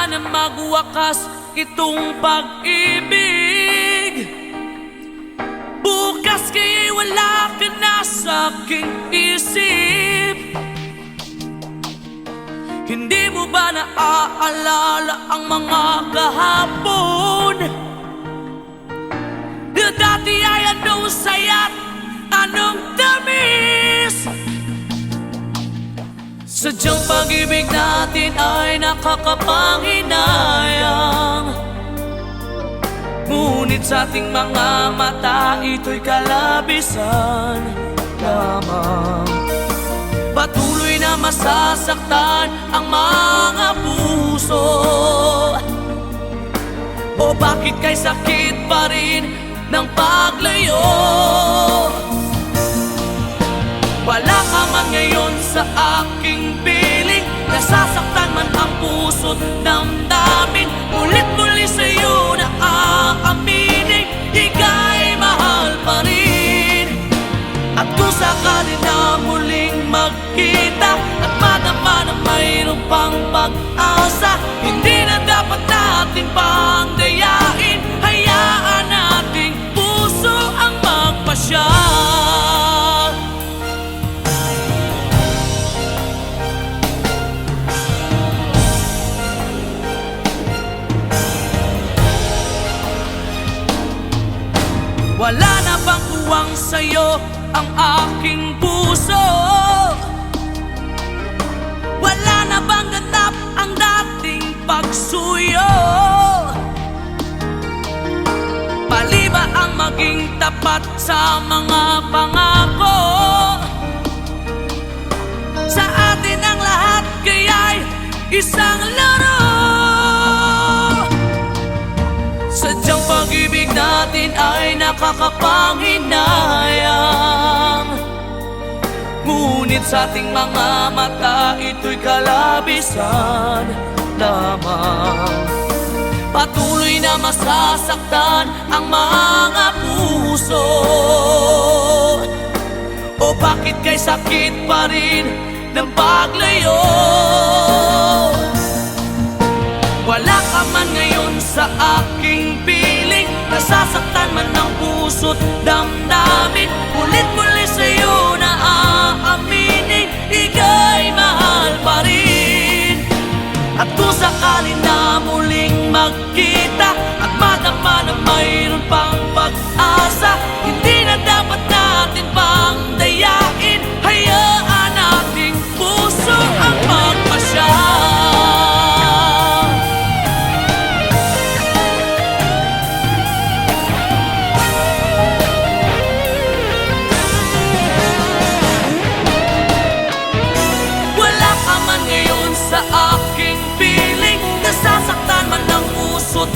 sana magwakas itong pag-ibig. Bukas kaya'y wala ka na sa aking isip. Hindi mo ba naaalala ang mga kahapon? Na dati ay anong saya't anong tamis. Sadyang pag-ibig natin ay nakakapanghinayang, ngunit sa ating mga mata ito'y kalabisan lamang. Patuloy na masasaktan ang mga puso. O bakit kay sakit pa rin ng paglayo? Wala ka man ngayon sa aking piling, nasasaktan man ang puso't damdamin. Ulit-muli sa'yo na aaminin, ika'y mahal pa rin. At kung sakali na muling magkita at madama na mayroon pang pag-asa, hindi na dapat natin pang dayain. Hayaan nating puso ang magpasya. Wala na bang tuwang sa'yo ang aking puso? Wala na bang ganap ang dating pagsuyo? Mali ba ang maging tapat sa mga pangako? Sa atin ang lahat kaya'y isang laro. Sadyang pag-ibig natin ay nakakapanghinayang, ngunit sa ating mga mata ito'y kalabisan lamang. Patuloy na masasaktan ang mga puso. O bakit kay sakit pa rin ng paglayo? Wala ka man ngayon sa aking piling, nasasaktan man ang puso't damdamin. Ulit-muli sa'yo na aaminin, ika'y mahal pa rin. At kung sakali na muling magkita at madama na mayroon pang pag-asa, hindi na dapat natin pang dayain. Hayaan nating puso ang magpasya. Sa aking piling, nasasaktan man ang puso't